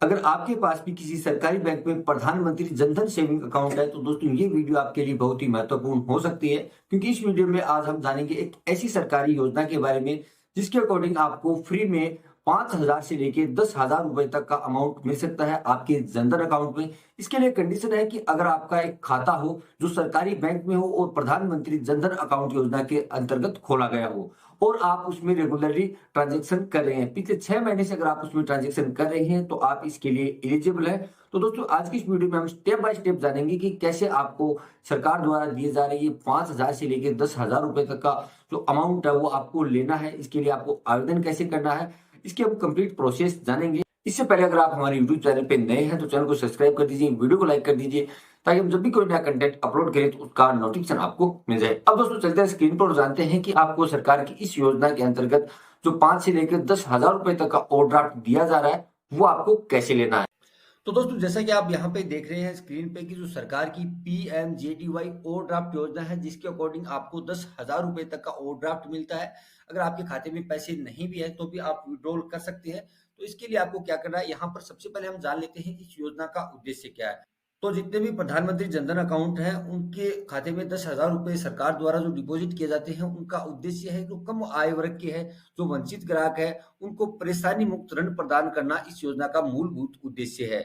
अगर आपके पास भी किसी सरकारी बैंक में प्रधानमंत्री जनधन सेविंग अकाउंट है तो दोस्तों ये वीडियो आपके लिए बहुत ही महत्वपूर्ण हो सकती है, क्योंकि इस वीडियो में आज हम जानेंगे एक ऐसी सरकारी योजना के बारे में जिसके अकॉर्डिंग आपको फ्री में 5,000 से लेके 10,000 रुपए तक का अमाउंट मिल सकता है आपके जनधन अकाउंट में। इसके लिए कंडीशन है कि अगर आपका एक खाता हो जो सरकारी बैंक में हो और प्रधानमंत्री जनधन अकाउंट योजना के अंतर्गत खोला गया हो और आप उसमें रेगुलरली ट्रांजेक्शन कर रहे हैं, पिछले 6 महीने से अगर आप उसमें ट्रांजेक्शन कर रहे हैं तो आप इसके लिए एलिजिबल है। तो दोस्तों आज की इस वीडियो में हम स्टेप बाय स्टेप जानेंगे कि कैसे आपको सरकार द्वारा दिए जा रहे 5,000 से लेकर 10,000 रुपए तक का जो अमाउंट है वो आपको लेना है। इसके लिए आपको आवेदन कैसे करना है, इसकी हम कंप्लीट प्रोसेस जानेंगे। इससे पहले अगर आप हमारे यूट्यूब चैनल पे नए हैं तो चैनल को सब्सक्राइब कर दीजिए, वीडियो को लाइक कर दीजिए ताकि हम जब भी कोई नया कंटेंट अपलोड करें तो उसका नोटिफिकेशन आपको मिल जाए। अब दोस्तों चलते हैं स्क्रीन पर और जानते हैं कि आपको सरकार की इस योजना के अंतर्गत जो 5 से लेकर 10,000 रुपए तक का ओवरड्राफ्ट दिया जा रहा है वो आपको कैसे लेना है। तो दोस्तों जैसा कि आप यहाँ पे देख रहे हैं स्क्रीन पे कि जो सरकार की PMJDY ओवरड्राफ्ट योजना है जिसके अकॉर्डिंग आपको 10,000 रुपए तक का ओवरड्राफ्ट मिलता है। अगर आपके खाते में पैसे नहीं भी है तो भी आप विड्रॉल कर सकते हैं। तो इसके लिए आपको क्या करना है, यहाँ पर सबसे पहले हम जान लेते हैं इस योजना का उद्देश्य क्या है। तो जितने भी प्रधानमंत्री जनधन अकाउंट हैं उनके खाते में 10,000 रुपए सरकार द्वारा जो डिपॉजिट किए जाते हैं उनका उद्देश्य है जो कम आय वर्ग के हैं, जो वंचित ग्राहक है, उनको परेशानी मुक्त ऋण प्रदान करना इस योजना का मूलभूत उद्देश्य है।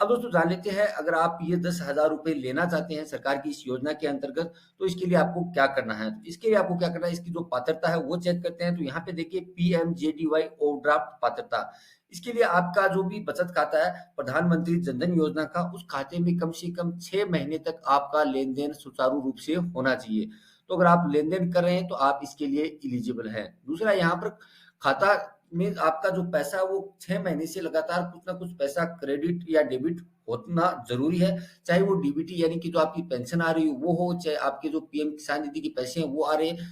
अब दोस्तों जान लेते हैं अगर आप ये 10,000 रुपए लेना चाहते हैं सरकार की इस योजना के अंतर्गत तो इसके लिए आपको क्या करना है। तो इसके लिए आपको क्या करना है, इसकी जो पात्रता है वो चेक करते हैं। तो यहाँ पे देखिए PMJDY ओवरड्राफ्ट पात्रता, इसके लिए आपका जो भी बचत खाता है प्रधानमंत्री जनधन योजना का उस खाते में कम से कम 6 महीने तक आपका लेन देन सुचारू रूप से होना चाहिए। तो अगर आप लेन देन कर रहे हैं तो आप इसके लिए एलिजिबल हैं। दूसरा, यहाँ पर खाता में आपका जो पैसा है वो 6 महीने से लगातार कुछ ना कुछ पैसा क्रेडिट या डेबिट होना जरूरी है, चाहे वो डीबीटी यानी कि जो आपकी पेंशन आ रही है वो हो, चाहे आपके जो पीएम किसान निधि के पैसे हैं वो आ रहे हैं।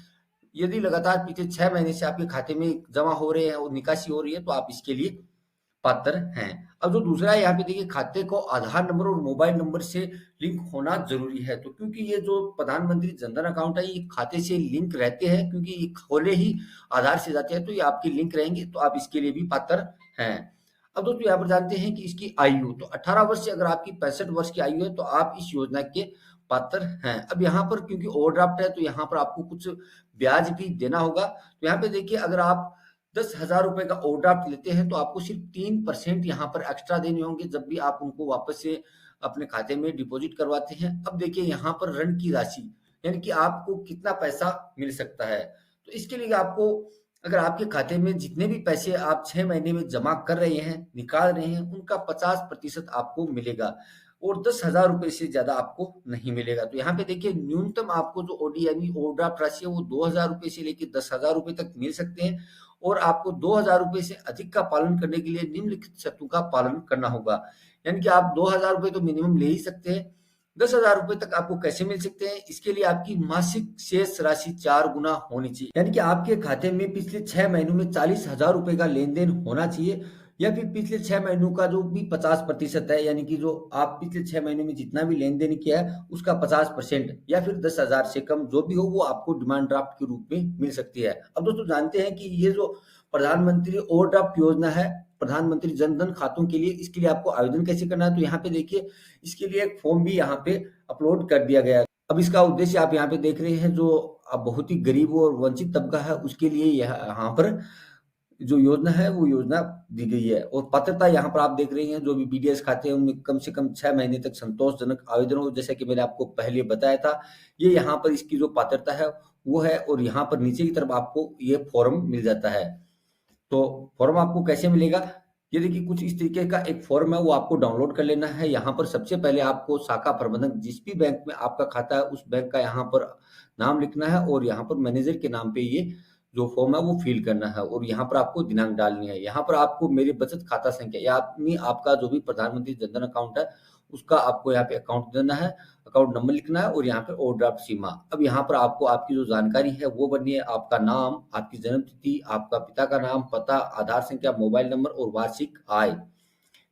यदि लगातार पिछले 6 महीने से आपके खाते में जमा हो रहे हैं और निकासी हो रही है तो आप इसके लिए पात्र हैं। अब जो दूसरा है यहाँ पे देखिए खाते को आधार नंबर और मोबाइल नंबर से लिंक होना जरूरी है। तो क्योंकि ये जो प्रधानमंत्री जनधन अकाउंट है ये खाते से लिंक रहते हैं, क्योंकि ये खोले ही आधार से जाते हैं तो ये आपके लिंक रहेंगे, तो आप इसके लिए भी पात्र हैं। अब दोस्तों यहाँ पर जानते हैं कि इसकी आयु, तो 18 वर्ष से अगर आपकी 65 वर्ष की आयु है तो आप इस योजना के पात्र हैं। अब यहाँ पर क्योंकि ओवरड्राफ्ट है तो यहाँ पर आपको कुछ ब्याज भी देना होगा। तो यहाँ पे देखिए अगर आप 10,000 रुपए का ओवरड्राफ्ट लेते हैं तो आपको सिर्फ 3% यहाँ पर एक्स्ट्रा देने होंगे जब भी आप उनको वापस से अपने खाते में डिपॉजिट करवाते हैं। अब देखिए यहाँ पर ऋण की राशि यानी कि आपको कितना पैसा मिल सकता है। तो इसके लिए आपको अगर आपके खाते में जितने भी पैसे आप 6 महीने में जमा कर रहे हैं निकाल रहे हैं उनका 50% आपको मिलेगा और 10,000 रुपए से ज्यादा आपको नहीं मिलेगा। तो यहाँ पे देखिए न्यूनतम आपको जो ओडी यानी ओवरड्राफ्ट राशि है वो 2,000 रुपए से लेकर 10,000 रुपए तक मिल सकते हैं और आपको 2,000 रुपए से अधिक का पालन करने के लिए निम्नलिखित शर्तों का पालन करना होगा। यानी कि आप 2,000 रुपए तो मिनिमम ले ही सकते हैं। 10,000 रुपए तक आपको कैसे मिल सकते हैं, इसके लिए आपकी मासिक शेष राशि 4 गुना होनी चाहिए। यानी कि आपके खाते में पिछले 6 महीनों में 40,000 रुपए का लेन देन होना चाहिए या फिर पिछले 6 महीनों का जो भी 50% है, यानी कि जो आप पिछले 6 महीनों में जितना भी लेन देन किया है उसका 50% या फिर 10,000 से कम जो भी हो वो आपको डिमांड ड्राफ्ट के रूप में मिल सकती है। अब दोस्तों जानते हैं कि ये जो प्रधानमंत्री ओवरड्राफ्ट योजना है प्रधानमंत्री जनधन खातों के लिए, इसके लिए आपको आवेदन कैसे करना है। तो यहाँ पे देखिए इसके लिए एक फॉर्म भी यहाँ पे अपलोड कर दिया गया है। अब इसका उद्देश्य आप यहाँ पे देख रहे हैं, जो अब बहुत ही गरीब और वंचित तबका है उसके लिए यहाँ पर जो योजना है वो योजना दी गई है। और पात्रता यहाँ पर आप देख रहे हैं जो भी बीडीएस खाते हैं उनमें कम से कम 6 महीने तक संतोषजनक आवेदन हो, जैसा कि मैंने आपको पहले बताया था। ये यहाँ पर इसकी जो पात्रता है वो है और यहाँ पर नीचे की तरफ आपको ये फॉर्म मिल जाता है। तो फॉर्म आपको कैसे मिलेगा, ये देखिए कुछ इस तरीके का एक फॉर्म है वो आपको डाउनलोड कर लेना है। यहाँ पर सबसे पहले आपको शाखा प्रबंधक जिस भी बैंक में आपका खाता है उस बैंक का यहाँ पर नाम लिखना है और यहाँ पर मैनेजर के नाम पे ये जो फॉर्म है वो फिल करना है और यहाँ पर आपको दिनांक डालनी है। यहाँ पर आपको मेरी बचत खाता संख्या यानी आपका जो भी प्रधानमंत्री जनधन अकाउंट है उसका आपको यहाँ पे अकाउंट देना है, अकाउंट नंबर लिखना है और यहाँ पे ओवरड्राफ्ट सीमा। अब यहाँ पर आपको आपकी जो जानकारी है वो भरनी है, आपका नाम, आपकी जन्म तिथि, आपका पिता का नाम, पता, आधार संख्या, मोबाइल नंबर और वार्षिक आय।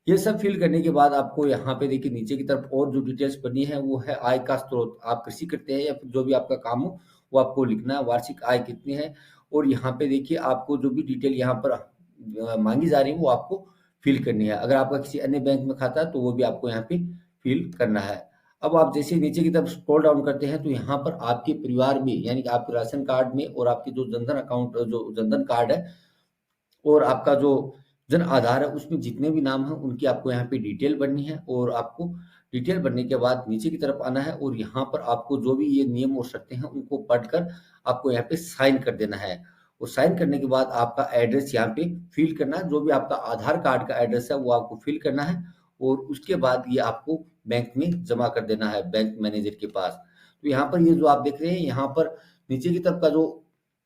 ये सब फिल करने के बाद आपको यहाँ पे देखिए नीचे की तरफ और जो डिटेल्स भरनी है वो है आय का स्रोत, आप कृषि करते हैं या फिर जो भी आपका काम हो वो आपको लिखना है, वार्षिक आय कितनी है और यहाँ पे देखिए आपको जो भी डिटेल यहाँ पर मांगी जा रही है वो आपको फिल करनी है। अगर आपका किसी अन्य बैंक में खाता है तो वो भी आपको यहाँ पे फिल करना है। अब आप जैसे नीचे की तरफ स्क्रॉल डाउन करते हैं तो यहाँ पर आपके परिवार में यानी कि आपके राशन कार्ड में और आपके जो जनधन अकाउंट जो जनधन कार्ड है और आपका जो जन आधार है उसमें जितने भी नाम हैं उनकी आपको यहाँ पे डिटेल भरनी है और आपको डिटेल भरने के बाद नीचे की तरफ आना है और यहाँ पर आपको जो भी ये नियम और शर्तें हैं उनको पढ़कर आपको यहाँ पे साइन कर देना है और साइन करने के बाद आपका एड्रेस यहाँ पे फिल करना है। जो भी आपका आधार कार्ड का एड्रेस है वो आपको फिल करना है और उसके बाद ये आपको बैंक में जमा कर देना है बैंक मैनेजर के पास। तो यहाँ पर ये जो आप देख रहे हैं यहाँ पर नीचे की तरफ का जो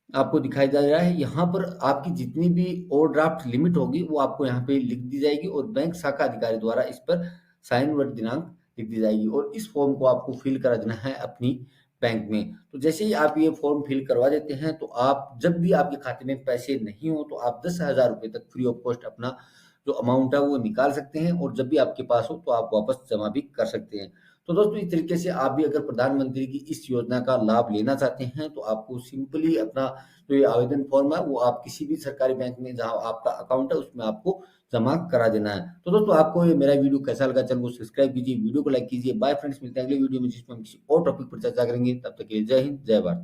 आपको दिखाई दे रहा है यहाँ पर आपकी जितनी भी ओवरड्राफ्ट लिमिट होगी वो आपको यहाँ पे लिख दी जाएगी और बैंक शाखा अधिकारी द्वारा इस पर साइन व दिनांक लिख दी जाएगी और इस फॉर्म को आपको फिल करा देना है अपनी बैंक में। तो जैसे ही आप ये फॉर्म फिल करवा देते हैं तो आप जब भी आपके खाते में पैसे नहीं हो तो आप 10,000 रुपये तक फ्री ऑफ कॉस्ट अपना जो अमाउंट है वो निकाल सकते हैं और जब भी आपके पास हो तो आप वापस जमा भी कर सकते हैं। तो दोस्तों इस तरीके से आप भी अगर प्रधानमंत्री की इस योजना का लाभ लेना चाहते हैं तो आपको सिंपली अपना जो ये आवेदन फॉर्म है वो आप किसी भी सरकारी बैंक में जहां आपका अकाउंट है उसमें आपको जमा करा देना है। तो दोस्तों आपको ये मेरा वीडियो कैसा लगा चैनल को सब्सक्राइब कीजिए, वीडियो को लाइक कीजिए। बाय फ्रेंड्स, मिलते हैं अगले वीडियो में जिसमें हम किसी और टॉपिक पर चर्चा करेंगे। तब तक के लिए जय हिंद, जय भारत।